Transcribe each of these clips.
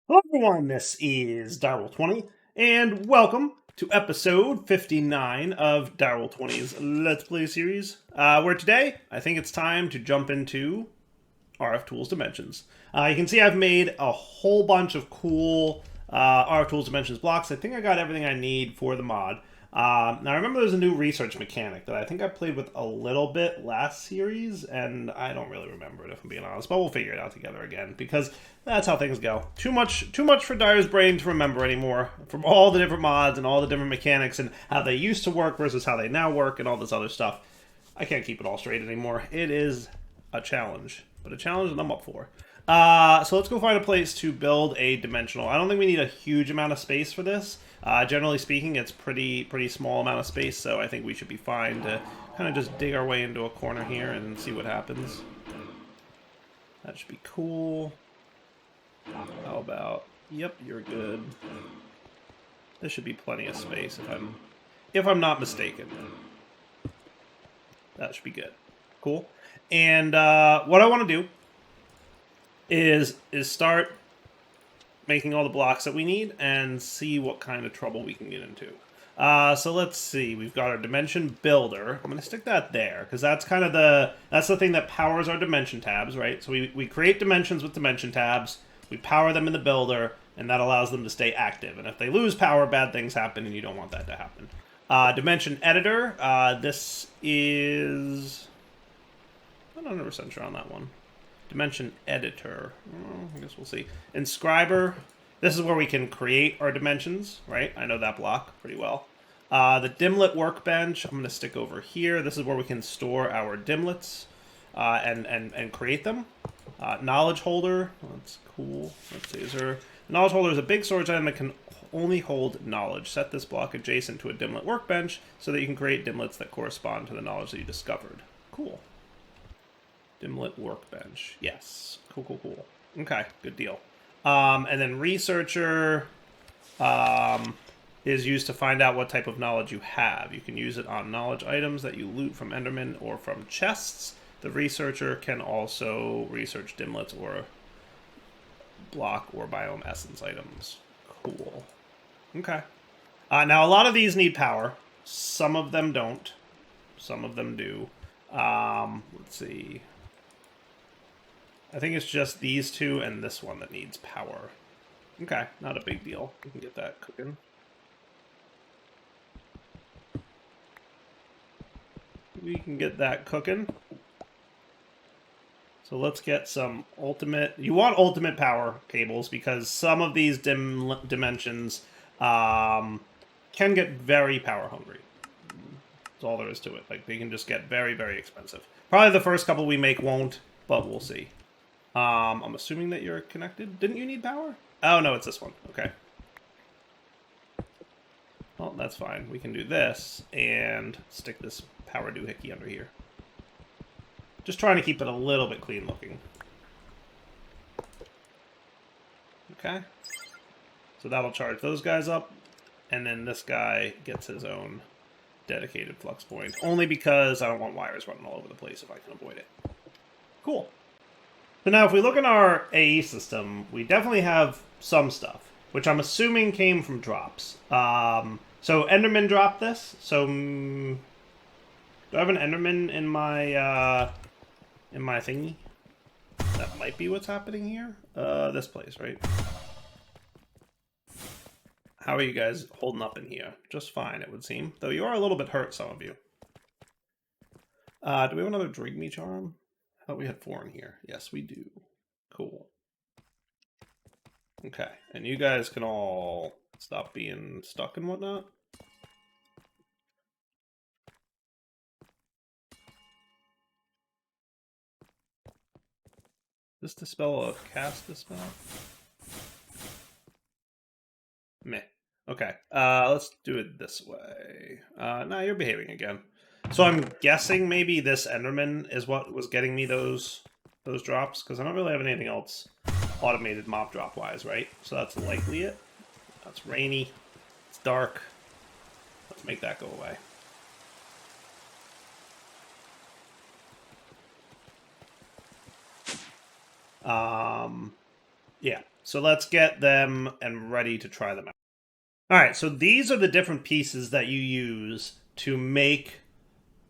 Hello everyone, this is Direwolf20, and welcome to episode 59 of Direwolf20's Let's Play series, where today, I think it's time to jump into RFTools Dimensions. You can see I've made a whole bunch of cool RFTools Dimensions blocks. I think I got everything I need for the mod. Now I remember there's a new research mechanic that I think I played with a little bit last series, and I don't really remember it if I'm being honest, but we'll figure it out together again, because that's how things go. Too much for Dyer's brain to remember anymore, from all the different mods and all the different mechanics and how they used to work versus how they now work and all this other stuff. I can't keep it all straight anymore. It is a challenge, but a challenge that I'm up for. So let's go find a place to build a dimensional. I don't think we need a huge amount of space for this. Generally speaking, it's pretty small amount of space, so I think we should be fine to kind of just dig our way into a corner here and see what happens. That should be cool. How about... Yep, you're good. There should be plenty of space if I'm not mistaken. That should be good. Cool. And what I want to do is start making all the blocks that we need and see what kind of trouble we can get into. So let's see. We've got our dimension builder. I'm going to stick that there because that's kind of that's the thing that powers our dimension tabs, right? So we create dimensions with dimension tabs. We power them in the builder, and that allows them to stay active. And if they lose power, bad things happen, and you don't want that to happen. Dimension editor. This is... I'm not 100% sure on that one. Dimension editor. I guess we'll see. Inscriber. This is where we can create our dimensions, right? I know that block pretty well. The dimlet workbench, I'm going to stick over here. This is where we can store our dimlets and create them. Knowledge holder. That's cool. Let's see. Is there... Knowledge holder is a big storage item that can only hold knowledge. Set this block adjacent to a dimlet workbench so that you can create dimlets that correspond to the knowledge that you discovered. Cool. Dimlet workbench. Yes. Cool. Okay, good deal. And then researcher is used to find out what type of knowledge you have. You can use it on knowledge items that you loot from Enderman or from chests. The researcher can also research dimlets or block or biome essence items. Cool. Okay. Now, a lot of these need power. Some of them don't. Some of them do. Let's see. I think it's just these two and this one that needs power. Okay, not a big deal. We can get that cooking. We can get that cooking. So let's get some ultimate... You want ultimate power cables because some of these dimensions can get very power hungry. That's all there is to it. Like, they can just get very, very expensive. Probably the first couple we make won't, but we'll see. I'm assuming that you're connected. Didn't you need power? Oh, no, it's this one. Okay. Well, that's fine. We can do this and stick this power doohickey under here. Just trying to keep it a little bit clean looking. Okay. So that'll charge those guys up. And then this guy gets his own dedicated flux point. Only because I don't want wires running all over the place if I can avoid it. Cool. So now if we look in our AE system, we definitely have some stuff, which I'm assuming came from drops. So Enderman dropped this. So do I have an Enderman in my thingy? That might be what's happening here. This place, right? How are you guys holding up in here? Just fine, it would seem. Though you are a little bit hurt, some of you. Do we have another Drink Me Charm? I thought we had 4 in here. Yes, we do. Cool. Okay, and you guys can all stop being stuck and whatnot. This dispel a cast dispel? Meh. Okay, let's do it this way. Nah, you're behaving again. So I'm guessing maybe this Enderman is what was getting me those drops, because I don't really have anything else automated mob drop wise, right? So that's likely it. It's rainy. It's dark. Let's make that go away. Yeah. so let's get them and ready to try them out. All right, so these are the different pieces that you use to make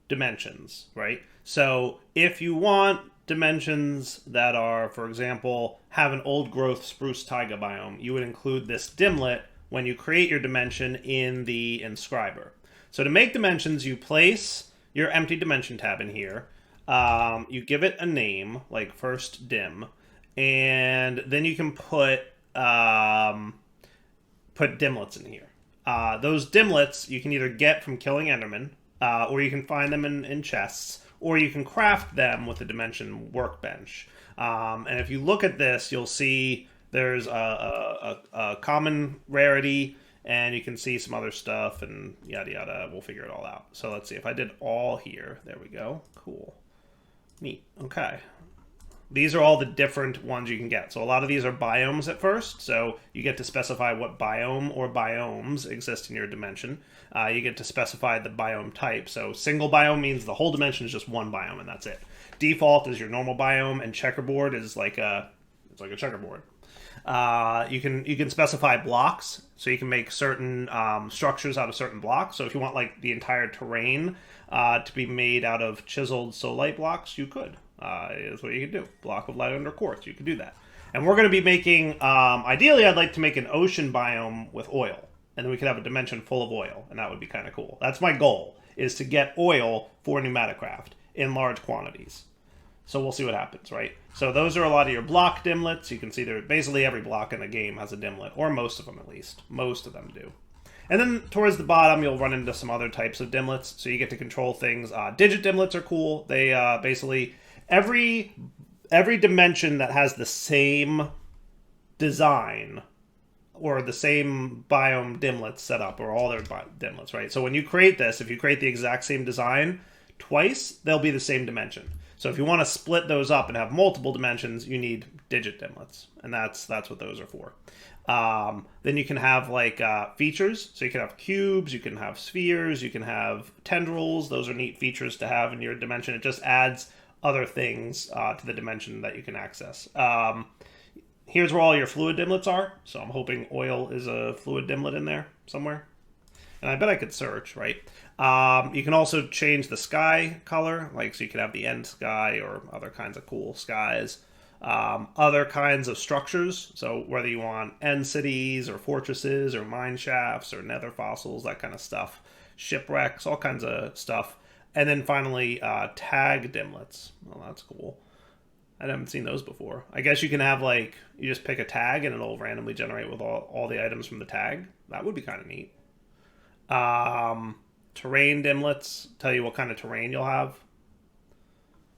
dimensions, right? So if you want dimensions that are, for example, have an old growth spruce taiga biome, you would include this dimlet when you create your dimension in the inscriber. So to make dimensions, you place your empty dimension tab in here. You give it a name, like first dim, and then you can put dimlets in here. Those dimlets you can either get from killing Enderman, or you can find them in chests, or you can craft them with the dimension workbench. And if you look at this, you'll see there's a common rarity, and you can see some other stuff, and yada yada. We'll figure it all out. So let's see. If I did all here, there we go. Cool. Neat. Okay. These are all the different ones you can get. So a lot of these are biomes at first. So you get to specify what biome or biomes exist in your dimension. You get to specify the biome type. So single biome means the whole dimension is just one biome and that's it. Default is your normal biome, and checkerboard is like a checkerboard. You can specify blocks, so you can make certain structures out of certain blocks. So if you want like the entire terrain to be made out of chiseled solite blocks, you could. Is what you can do. Block of light under quartz, you can do that. And we're going to be making, ideally I'd like to make an ocean biome with oil. And then we could have a dimension full of oil, and that would be kind of cool. That's my goal, is to get oil for Pneumaticraft in large quantities. So we'll see what happens, right? So those are a lot of your block dimlets. You can see there basically every block in the game has a dimlet, or most of them at least. Most of them do. And then towards the bottom, you'll run into some other types of dimlets, so you get to control things. Digit dimlets are cool. They basically every dimension that has the same design or the same biome dimlets set up, or all their dimlets, right? So when you create this, if you create the exact same design twice, they'll be the same dimension. So if you want to split those up and have multiple dimensions, you need digit dimlets, and that's what those are for. Then you can have like features, so you can have cubes, you can have spheres, you can have tendrils. Those are neat features to have in your dimension. It just adds other things to the dimension that you can access. Here's where all your fluid dimlets are. So I'm hoping oil is a fluid dimlet in there somewhere. And I bet I could search, right? You can also change the sky color, like so you could have the end sky or other kinds of cool skies. Other kinds of structures, so whether you want end cities or fortresses or mine shafts or nether fossils, that kind of stuff. Shipwrecks, all kinds of stuff. And then finally, tag dimlets. Well, that's cool. I haven't seen those before. I guess you can have, like, you just pick a tag and it'll randomly generate with all the items from the tag. That would be kind of neat. Terrain dimlets tell you what kind of terrain you'll have.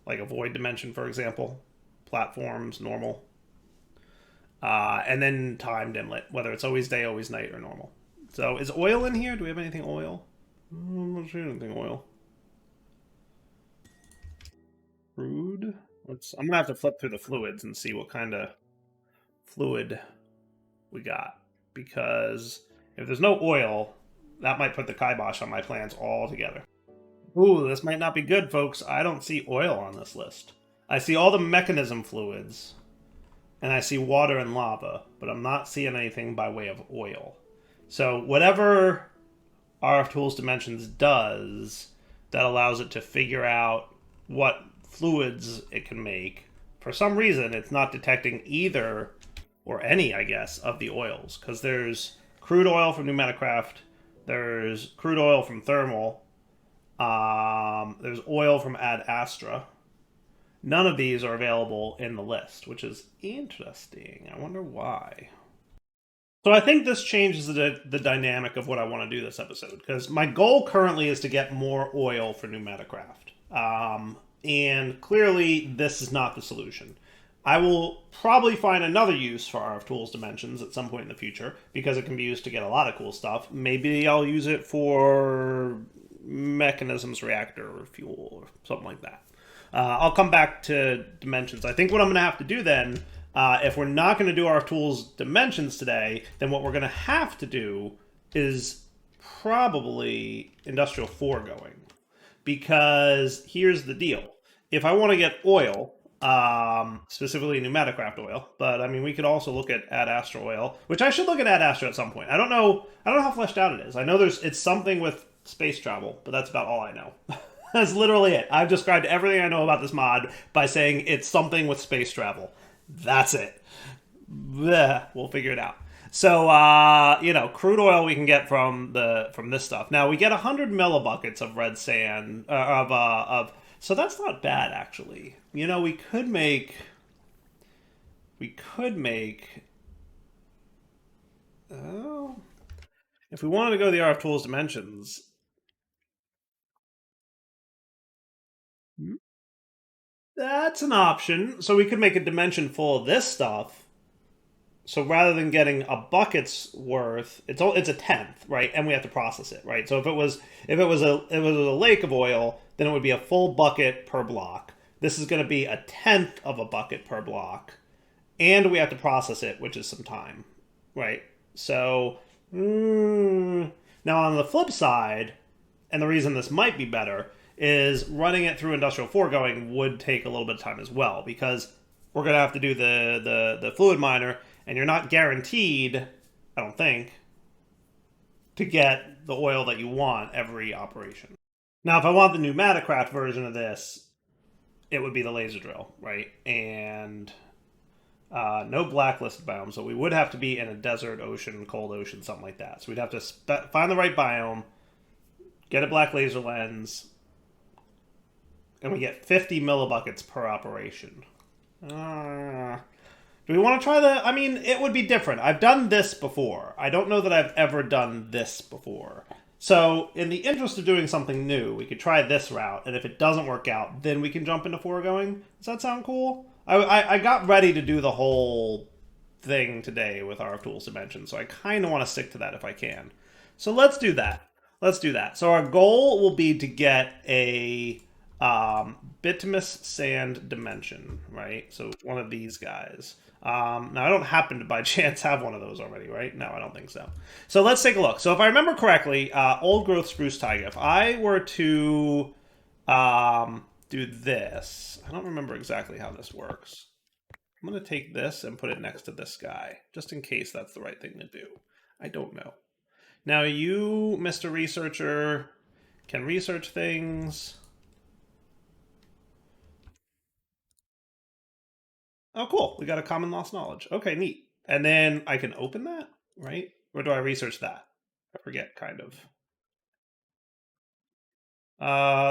Like a void dimension, for example. Platforms, normal. And then time dimlet, whether it's always day, always night, or normal. So is oil in here? Do we have anything oil? I'm not sure anything oil. Crude? I'm gonna have to flip through the fluids and see what kind of fluid we got. Because if there's no oil, that might put the kibosh on my plans altogether. Ooh, this might not be good, folks. I don't see oil on this list. I see all the mechanism fluids, and I see water and lava, but I'm not seeing anything by way of oil. So whatever RFTools Dimensions does, that allows it to figure out what fluids it can make, for some reason it's not detecting either, or any, I guess, of the oils. Because there's crude oil from Pneumaticraft, there's crude oil from Thermal, there's oil from Ad Astra. None of these are available in the list, which is interesting. I wonder why. So I think this changes the dynamic of what I want to do this episode, because my goal currently is to get more oil for Pneumaticraft. And clearly this is not the solution. I will probably find another use for RFTools Dimensions at some point in the future, because it can be used to get a lot of cool stuff. Maybe I'll use it for mechanisms reactor or fuel or something like that. I'll come back to Dimensions. I think what I'm going to have to do then, if we're not going to do RFTools Dimensions today, then what we're going to have to do is probably Industrial 4 going. Because here's the deal. If I want to get oil, specifically pneumatic wrapped oil. But I mean, we could also look at Ad Astra oil, which I should look at Ad Astra at some point. I don't know. I don't know how fleshed out it is. I know it's something with space travel, but that's about all I know. That's literally it. I've described everything I know about this mod by saying it's something with space travel. That's it. Blech, we'll figure it out. So crude oil we can get from this stuff. Now we get 100 millibuckets of red sand of so that's not bad actually. We could make oh, if we wanted to go the RFTools dimensions. That's an option. So we could make a dimension full of this stuff. So rather than getting a bucket's worth, it's a tenth, right? And we have to process it, right? So if it was a lake of oil, then it would be a full bucket per block. This is going to be a tenth of a bucket per block, and we have to process it, which is some time, right? So now on the flip side, and the reason this might be better is running it through industrial foregoing would take a little bit of time as well, because we're going to have to do the fluid miner, and you're not guaranteed, I don't think, to get the oil that you want every operation. Now, if I want the pneumatic craft version of this, it would be the laser drill, right? And no blacklisted biome, so we would have to be in a desert, ocean, cold ocean, something like that. So we'd have to find the right biome, get a black laser lens, and we get 50 millibuckets per operation. Do we want to try the... I mean, it would be different. I've done this before. I don't know that I've ever done this before. So, in the interest of doing something new, we could try this route, and if it doesn't work out, then we can jump into foregoing. Does that sound cool? I got ready to do the whole thing today with RFTools Dimensions, so I kind of want to stick to that if I can. So let's do that. Let's do that. So our goal will be to get a bituminous sand dimension, right? So one of these guys. Now, I don't happen to, by chance, have one of those already, right? No, I don't think so. So let's take a look. So if I remember correctly, old growth spruce taiga, if I were to do this, I don't remember exactly how this works. I'm going to take this and put it next to this guy, just in case that's the right thing to do. I don't know. Now, you, Mr. Researcher, can research things. Oh, cool. We got a common lost knowledge. Okay, neat. And then I can open that, right? Or do I research that? I forget, kind of.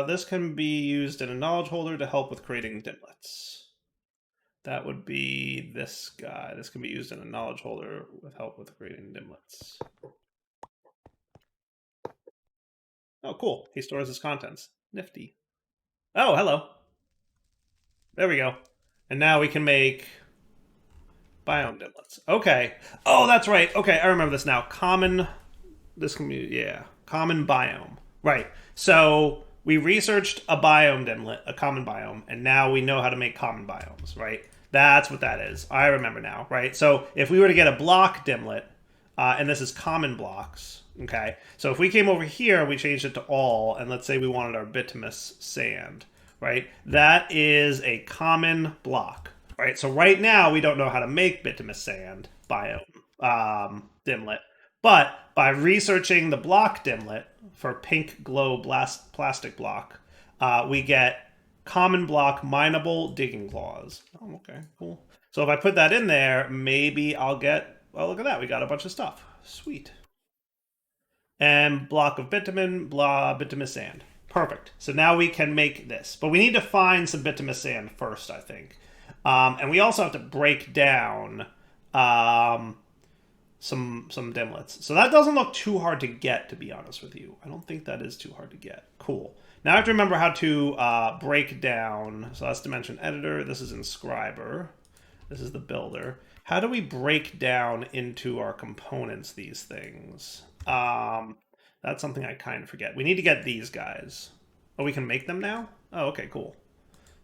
This can be used in a knowledge holder to help with creating dimlets. That would be this guy. This can be used in a knowledge holder with help with creating dimlets. Oh, cool. He stores his contents. Nifty. Oh, hello. There we go. And now we can make biome dimlets. Okay. Oh, that's right. Okay, I remember this now. Common. This can be, yeah. Common biome. Right. So we researched a biome dimlet, a common biome, and now we know how to make common biomes, right? That's what that is. I remember now, right? So if we were to get a block dimlet, and this is common blocks, okay? So if we came over here, we changed it to all, and let's say we wanted our bituminous sand, right? That is a common block, right? So right now, we don't know how to make bituminous sand biome dimlet, but by researching the block dimlet for pink glow plastic block, we get common block mineable digging claws. Oh, okay, cool. So if I put that in there, maybe I'll get, well, look at that. We got a bunch of stuff. Sweet. And block of bitumen, blah, bituminous sand. Perfect. So now we can make this. But we need to find some bituminous sand first, I think. And we also have to break down some dimlets. So that doesn't look too hard to get, to be honest with you. I don't think that is too hard to get. Cool. Now I have to remember how to break down. So that's dimension editor. This is inscriber. This is the builder. How do we break down into our components these things? That's something I kind of forget. We need to get these guys. Oh, we can make them now? Oh, okay, cool.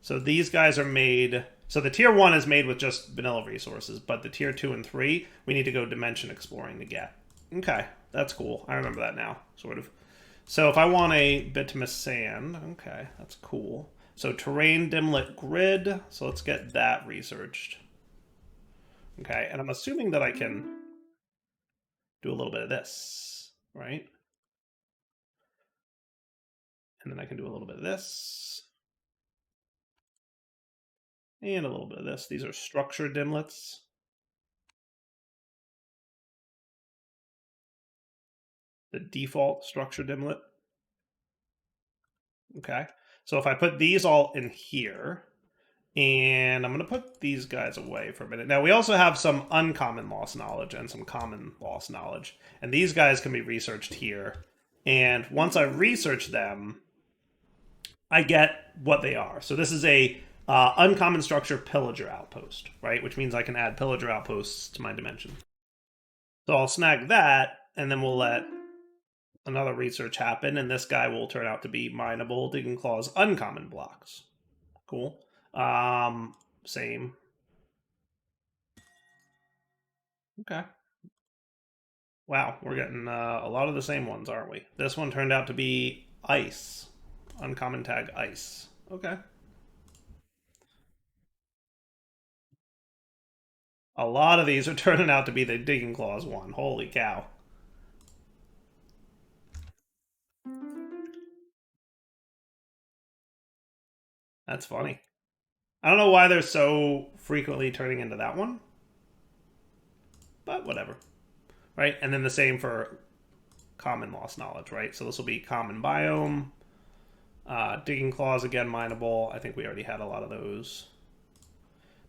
So these guys are made... So the tier 1 is made with just vanilla resources, but the tier 2 and 3, we need to go dimension exploring to get. Okay, that's cool. I remember that now, sort of. So if I want a bituminous sand, okay, that's cool. So terrain dimlet grid. So let's get that researched. Okay, and I'm assuming that I can do a little bit of this, right? And then I can do a little bit of this. And a little bit of this. These are structure dimlets. The default structure dimlet. Okay, so if I put these all in here, and I'm going to put these guys away for a minute. Now, we also have some uncommon lost knowledge and some common lost knowledge. And these guys can be researched here. And once I research them, I get what they are. So this is a uncommon structure pillager outpost, right? Which means I can add pillager outposts to my dimension. So I'll snag that, and then we'll let another research happen, and this guy will turn out to be mineable Digging Claw's uncommon blocks. Cool. Same. Okay. Wow, we're getting a lot of the same ones, aren't we? This one turned out to be ice. Uncommon tag ice. Okay. A lot of these are turning out to be the Digging Claws one. Holy cow. That's funny. I don't know why they're so frequently turning into that one, but whatever. Right? And then the same for common lost knowledge, right? So this will be common biome. Digging Claws, again, mineable. I think we already had a lot of those.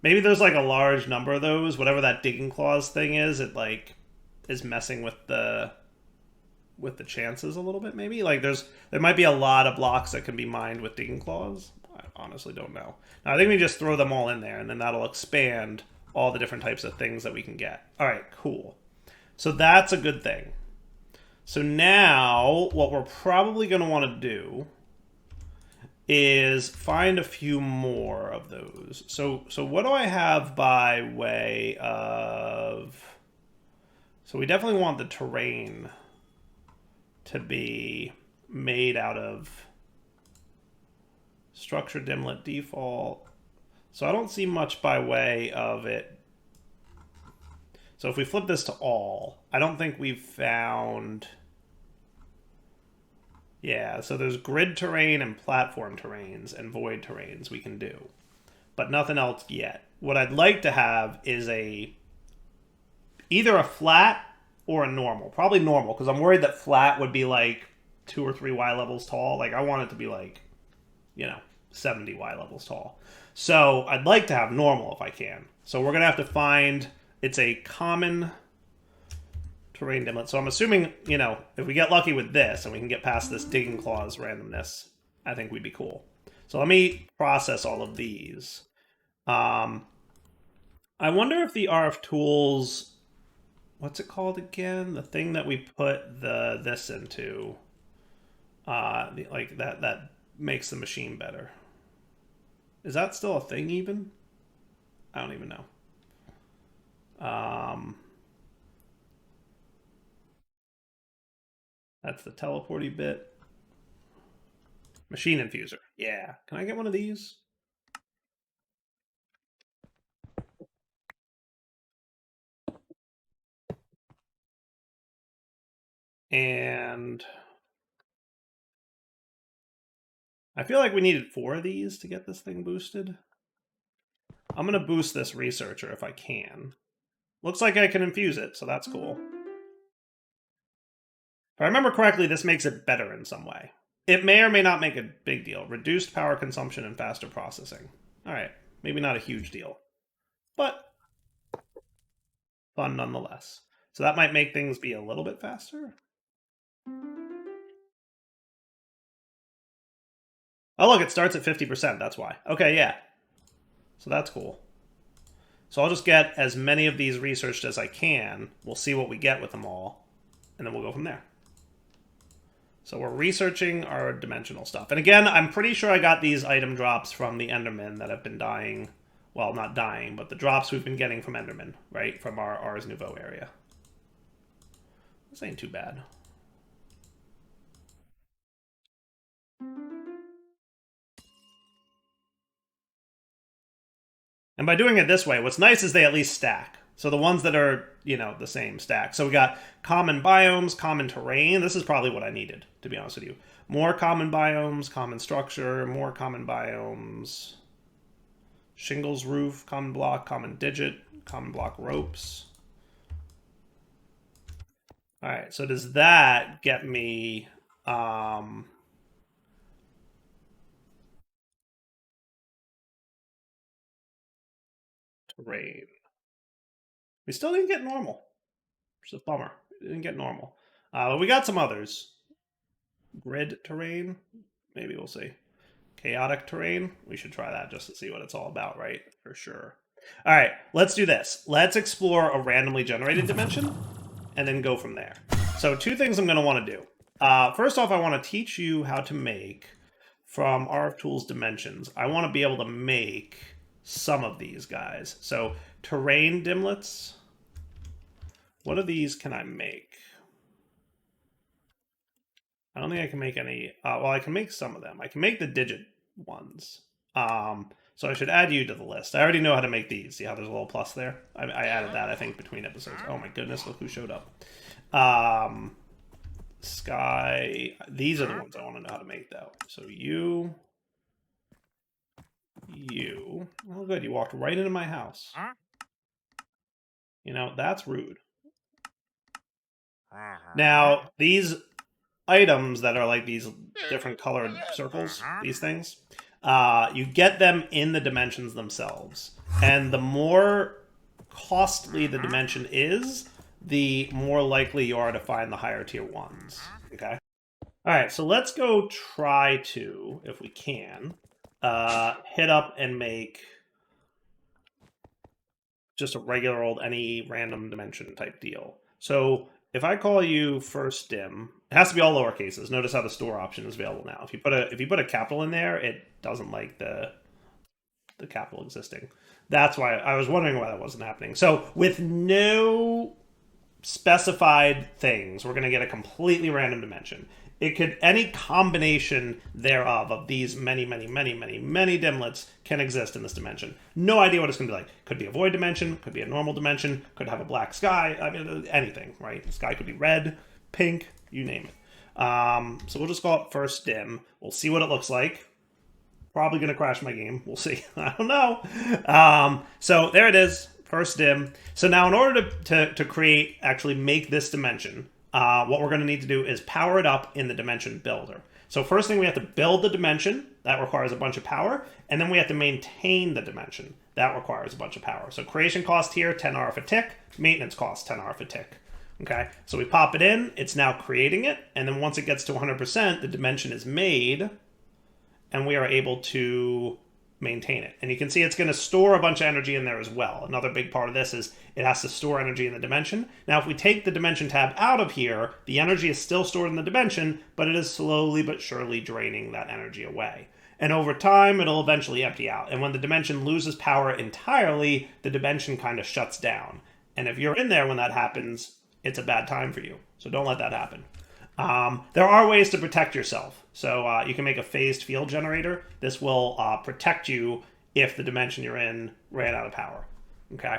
Maybe there's like a large number of those. Whatever that Digging Claws thing is, it like is messing with the chances a little bit. Maybe like there might be a lot of blocks that can be mined with Digging Claws. I honestly don't know. Now, I think we just throw them all in there, and then that'll expand all the different types of things that we can get. All right, cool. So that's a good thing. So now what we're probably going to want to do is find a few more of those. So what do I have by way of... So we definitely want the terrain to be made out of structure dimlet default. So I don't see much by way of it. So if we flip this to all, I don't think we've found... Yeah, so there's grid terrain and platform terrains and void terrains we can do, but nothing else yet. What I'd like to have is either a flat or a normal. Probably normal, because I'm worried that flat would be like 2 or 3 Y levels tall. Like, I want it to be like, 70 Y levels tall. So I'd like to have normal if I can. So we're going to have to find... It's a common terrain dimlet. So I'm assuming, if we get lucky with this and we can get past this Digging Claws randomness, I think we'd be cool. So let me process all of these. I wonder if the RFTools... What's it called again? The thing that we put this into. Like that makes the machine better. Is that still a thing even? I don't even know. That's the teleporty bit. Machine infuser. Yeah. Can I get one of these? And I feel like we needed 4 of these to get this thing boosted. I'm going to boost this researcher if I can. Looks like I can infuse it, so that's cool. If I remember correctly, this makes it better in some way. It may or may not make a big deal. Reduced power consumption and faster processing. All right, maybe not a huge deal, but fun nonetheless. So that might make things be a little bit faster. Oh, look, it starts at 50%. That's why. Okay, yeah. So that's cool. So I'll just get as many of these researched as I can. We'll see what we get with them all, and then we'll go from there. So we're researching our dimensional stuff. And again, I'm pretty sure I got these item drops from the Endermen that have been dying. Well, not dying, but the drops we've been getting from Endermen, right? From our Ars Nouveau area. This ain't too bad. And by doing it this way, what's nice is they at least stack. So the ones that are, you know, the same stack. So we got common biomes, common terrain. This is probably what I needed, to be honest with you. More common biomes, common structure, more common biomes. Shingles roof, common block, common digit, common block ropes. All right, so does that get me terrain? We still didn't get normal, which is a bummer. We didn't get normal. But we got some others. Grid terrain, maybe we'll see. Chaotic terrain, we should try that just to see what it's all about, right? For sure. All right, let's do this. Let's explore a randomly generated dimension and then go from there. So two things I'm going to want to do. First off, I want to teach you how to make, from RFTools dimensions, I want to be able to make some of these guys. So terrain dimlets, what of these can I make? I don't think I can make any. Well, I can make some of them. I can make the digit ones. So I should add you to the list. I already know how to make these. See how there's a little plus there? I added that, I think, between episodes. Oh my goodness, look who showed up. Sky. These are the ones I want to know how to make, though. So you. Oh, good. You walked right into my house. You know, that's rude. Now, these items that are like these different colored circles, these things, you get them in the dimensions themselves. And the more costly the dimension is, the more likely you are to find the higher tier ones. Okay? All right, so let's go try to, if we can, hit up and make just a regular old any random dimension type deal. So if I call you first dim, it has to be all lower cases. Notice how the store option is available now. If you put a capital in there, it doesn't like the capital existing. That's why I was wondering why that wasn't happening. So with no specified things, we're going to get a completely random dimension. It could, any combination thereof of these many dimlets can exist in this dimension. No idea what it's going to be like. Could be a void dimension, could be a normal dimension, could have a black sky. I mean, anything, right? The sky could be red, pink, you name it. So we'll just call it first dim. We'll see what it looks like. Probably going to crash my game. We'll see. I don't know. So there it is. First dim. So now in order to create, actually make this dimension, what we're going to need to do is power it up in the dimension builder. So first thing, we have to build the dimension. That requires a bunch of power. And then we have to maintain the dimension. That requires a bunch of power. So creation cost here, 10 RF a tick. Maintenance cost, 10 RF a tick. Okay, so we pop it in. It's now creating it. And then once it gets to 100%, the dimension is made. And we are able to maintain it. And you can see it's going to store a bunch of energy in there as well. Another big part of this is it has to store energy in the dimension. Now, if we take the dimension tab out of here, the energy is still stored in the dimension, but it is slowly but surely draining that energy away. And over time, it'll eventually empty out. And when the dimension loses power entirely, the dimension kind of shuts down. And if you're in there when that happens, it's a bad time for you. So don't let that happen. There are ways to protect yourself. So you can make a phased field generator. This will protect you if the dimension you're in ran out of power. Okay.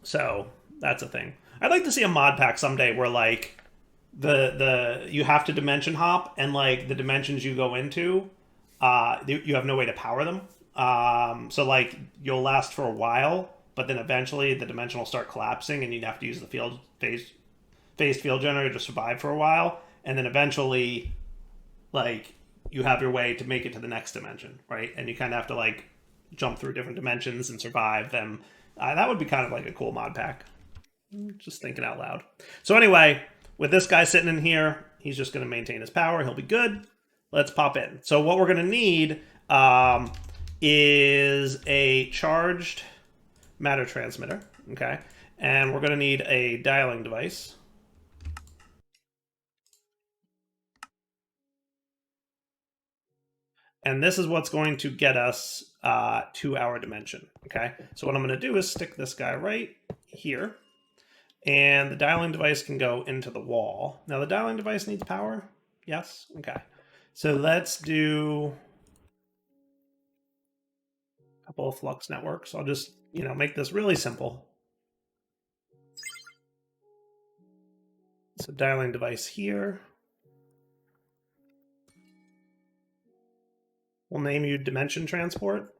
So that's a thing. I'd like to see a mod pack someday where like the you have to dimension hop, and like the dimensions you go into, you have no way to power them. So like you'll last for a while, but then eventually the dimension will start collapsing, and you'd have to use the phased field generator to survive for a while, and then eventually, like, you have your way to make it to the next dimension, right? And you kind of have to like jump through different dimensions and survive them. That would be kind of like a cool mod pack. Just thinking out loud. So anyway, with this guy sitting in here, he's just going to maintain his power. He'll be good. Let's pop in. So what we're going to need is a charged matter transmitter, okay? And we're going to need a dialing device. And this is what's going to get us to our dimension, okay? So what I'm going to do is stick this guy right here. And the dialing device can go into the wall. Now, the dialing device needs power? Yes? Okay. So let's do... couple of flux networks. I'll just, make this really simple. So dialing device here. We'll name you dimension transport.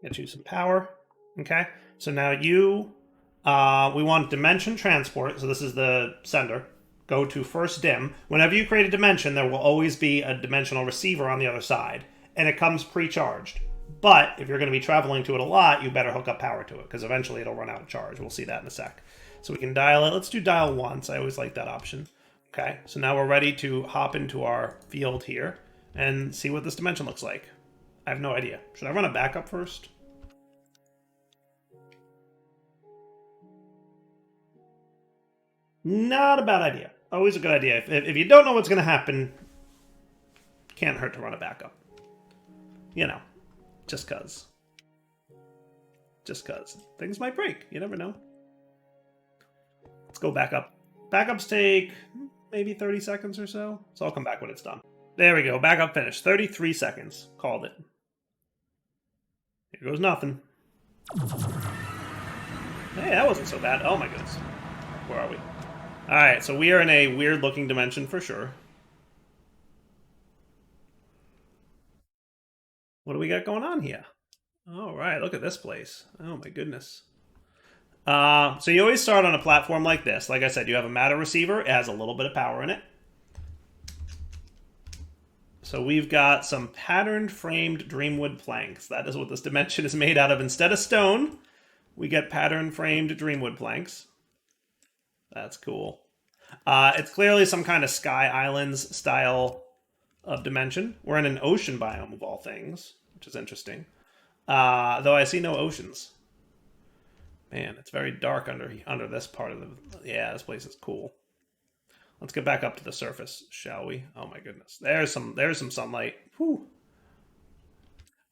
Get you some power. Okay. So now we want dimension transport. So this is the sender. Go to first dim. Whenever you create a dimension, there will always be a dimensional receiver on the other side. And it comes pre-charged. But if you're going to be traveling to it a lot, you better hook up power to it, because eventually it'll run out of charge. We'll see that in a sec. So we can dial it. Let's do dial once. I always like that option. Okay, so now we're ready to hop into our field here and see what this dimension looks like. I have no idea. Should I run a backup first? Not a bad idea. Always a good idea. If you don't know what's going to happen, can't hurt to run a backup. Just cuz. Just cuz. Things might break. You never know. Let's go back up. Backups take maybe 30 seconds or so. So I'll come back when it's done. There we go. Backup finished. 33 seconds. Called it. Here goes nothing. Hey, that wasn't so bad. Oh my goodness. Where are we? Alright, so we are in a weird looking dimension for sure. What do we got going on here? Alright, look at this place. Oh my goodness. So you always start on a platform like this. Like I said, you have a matter receiver. It has a little bit of power in it. So we've got some patterned framed dreamwood planks. That is what this dimension is made out of. Instead of stone, we get patterned framed dreamwood planks. That's cool. It's clearly some kind of Sky Islands style of dimension. We're in an ocean biome of all things, which is interesting. Though I see no oceans. Man, it's very dark under this part of the... Yeah, this place is cool. Let's get back up to the surface, shall we? Oh my goodness. There's some sunlight. Whew.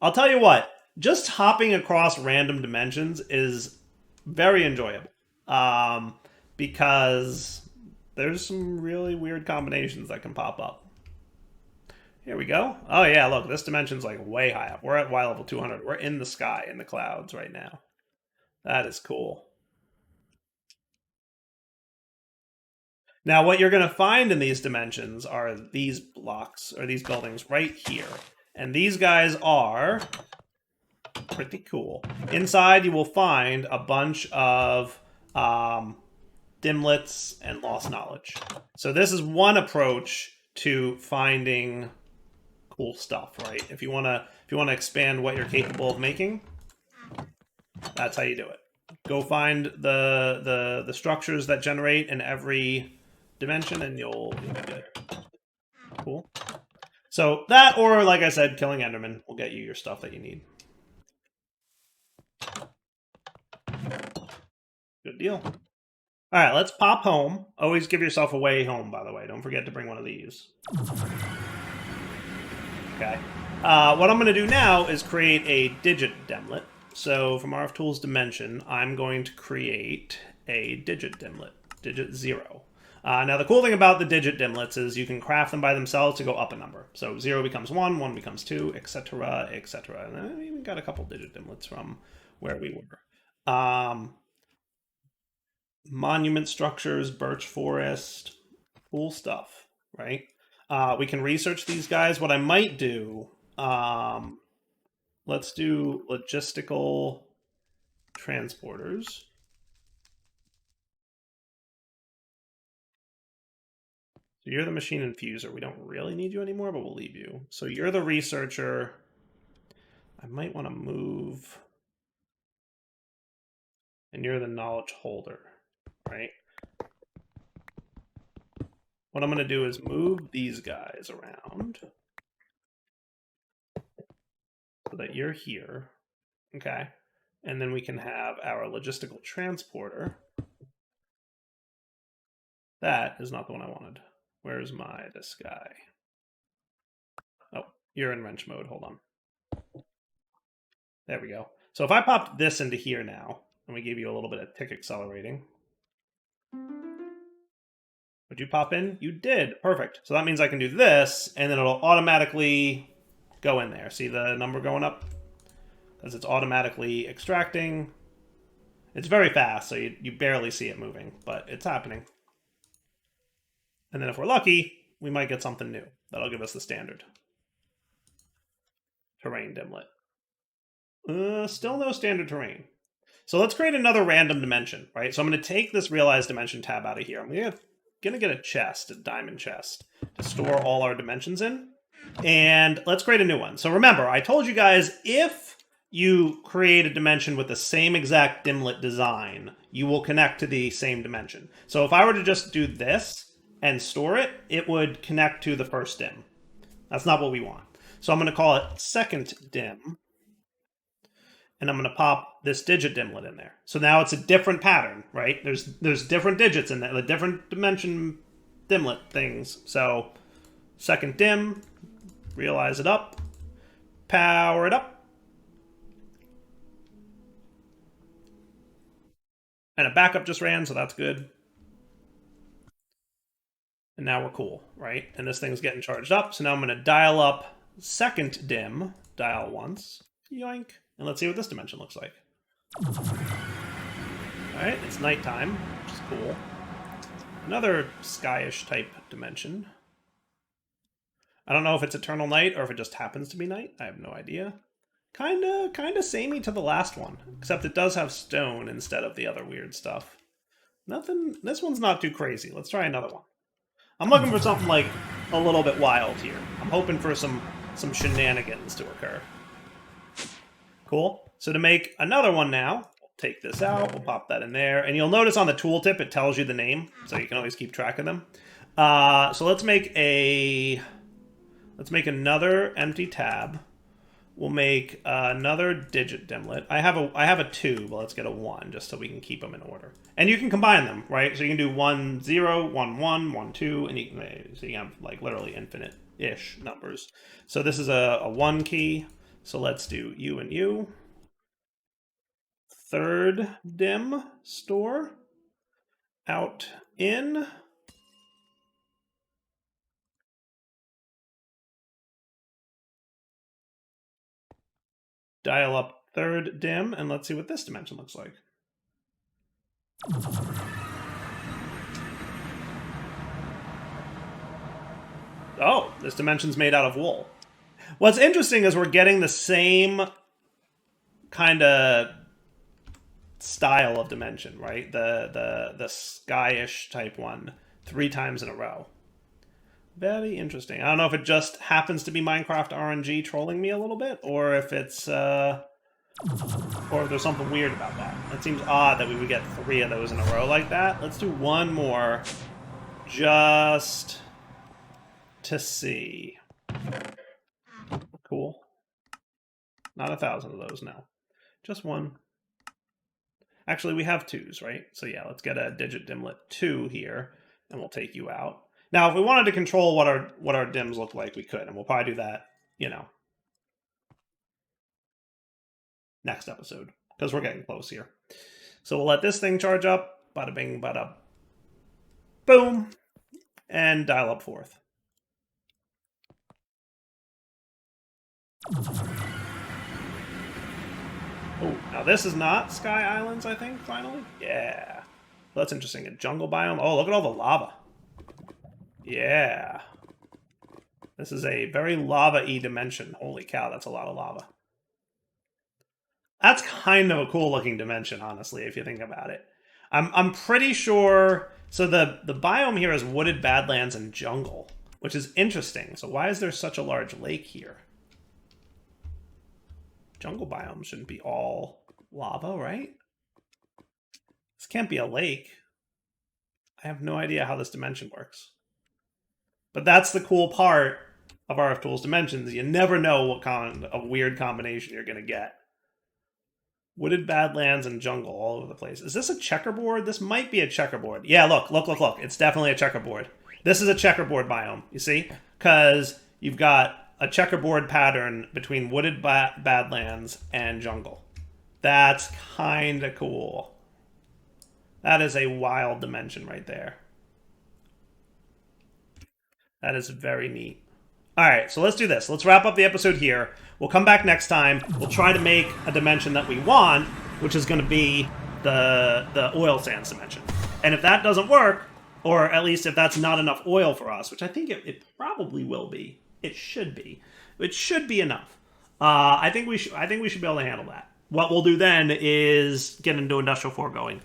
I'll tell you what, just hopping across random dimensions is very enjoyable. Because there's some really weird combinations that can pop up. Here we go. Oh yeah, look, this dimension's like way high up. We're at Y level 200. We're in the sky, in the clouds right now. That is cool. Now, what you're going to find in these dimensions are these blocks, or these buildings right here. And these guys are pretty cool. Inside, you will find a bunch of dimlets and lost knowledge. So this is one approach to finding cool stuff, right? If you want to expand what you're capable of making, that's how you do it. Go find the structures that generate in every dimension, and you'll be good. Cool. So that, or like I said, killing Enderman will get you your stuff that you need. Good deal. All right, let's pop home. Always give yourself a way home, by the way. Don't forget to bring one of these. Okay. What I'm going to do now is create a digit dimlet. So from RFTools dimension, I'm going to create a digit dimlet, digit 0. Now the cool thing about the digit dimlets is you can craft them by themselves to go up a number. So 0 becomes 1, 1 becomes 2, etc., etc. And I even got a couple digit dimlets from where we were. Monument structures, birch forest, cool stuff, right? We can research these guys. What I might do, let's do logistical transporters. So you're the machine infuser. We don't really need you anymore, but we'll leave you. So you're the researcher. I might want to move. And you're the knowledge holder, right? What I'm going to do is move these guys around so that you're here, okay? And then we can have our logistical transporter. That is not the one I wanted. Where's this guy? Oh, you're in wrench mode. Hold on. There we go. So if I popped this into here now, and we gave you a little bit of tick accelerating, Would you pop in? You did. Perfect. So that means I can do this, and then it'll automatically go in there. See the number going up? Because it's automatically extracting. It's very fast, so you barely see it moving, but it's happening. And then if we're lucky, we might get something new. That'll give us the standard terrain dimlet. Still no standard terrain. So let's create another random dimension, right? So I'm going to take this realize dimension tab out of here. I'm going to get a chest, a diamond chest, to store all our dimensions in. And let's create a new one. So remember, I told you guys, if you create a dimension with the same exact dimlet design, you will connect to the same dimension. So if I were to just do this and store it, it would connect to the first dim. That's not what we want. So I'm going to call it second dim. And I'm going to pop this digit dimlet in there. So now it's a different pattern, right? There's different digits in there, the different dimension dimlet things. So second dim, realize it up, power it up. And a backup just ran, so that's good. And now we're cool, right? And this thing's getting charged up. So now I'm going to dial up second dim, dial once, yoink. And let's see what this dimension looks like. Alright, it's nighttime, which is cool. Another skyish type dimension. I don't know if it's eternal night or if it just happens to be night. I have no idea. Kinda samey to the last one, except it does have stone instead of the other weird stuff. Nothing. This one's not too crazy. Let's try another one. I'm looking for something like a little bit wild here. I'm hoping for some shenanigans to occur. Cool. So to make another one now, we'll take this out, we'll pop that in there, and you'll notice on the tooltip it tells you the name, so you can always keep track of them. So let's make another empty tab. We'll make another digit dimlet. I have a 2, but let's get a 1 just so we can keep them in order. And you can combine them, right? So you can do 1 0, 1 1, 1 2, and you can have like literally infinite-ish numbers. So this is a 1 key. So let's do U and U. Third dim store. Out in. Dial up third dim, and let's see what this dimension looks like. Oh, this dimension's made out of wool. What's interesting is we're getting the same kind of style of dimension, right? The skyish type one 3 times in a row. Very interesting. I don't know if it just happens to be Minecraft RNG trolling me a little bit, or if it's or if there's something weird about that. It seems odd that we would get 3 of those in a row like that. Let's do one more just to see. Cool. Not 1,000 of those now. Just one. Actually, we have 2s, right? So yeah, let's get a digit dimlet 2 here, and we'll take you out. Now, if we wanted to control what our dims look like, we could, and we'll probably do that, next episode, because we're getting close here. So we'll let this thing charge up, bada bing, bada boom, and dial up fourth. Oh, now this is not Sky Islands, I think, finally? Yeah. Well, that's interesting. A jungle biome. Oh, look at all the lava. Yeah. This is a very lava-y dimension. Holy cow, that's a lot of lava. That's kind of a cool-looking dimension, honestly, if you think about it. I'm pretty sure... So the biome here is wooded badlands and jungle, which is interesting. So why is there such a large lake here? Jungle biome shouldn't be all lava, right? This can't be a lake. I have no idea how this dimension works. But that's the cool part of RFTools dimensions. You never know what kind of weird combination you're going to get. Wooded badlands and jungle all over the place. Is this a checkerboard? This might be a checkerboard. Yeah, look. It's definitely a checkerboard. This is a checkerboard biome, you see? Because you've got a checkerboard pattern between wooded badlands and jungle. That's kind of cool. That is a wild dimension right there. That is very neat. All right, so let's do this. Let's wrap up the episode here. We'll come back next time. We'll try to make a dimension that we want, which is going to be the oil sands dimension. And if that doesn't work, or at least if that's not enough oil for us, which I think it probably will be. It should be. It should be enough. I think we should be able to handle that. What we'll do then is get into Industrial 4 going,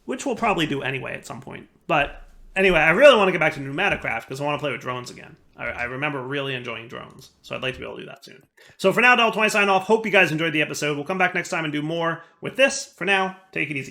which we'll probably do anyway at some point. But anyway, I really want to get back to Pneumaticraft because I want to play with drones again. I remember really enjoying drones, so I'd like to be able to do that soon. So for now, Del20 sign off. Hope you guys enjoyed the episode. We'll come back next time and do more with this. For now, take it easy.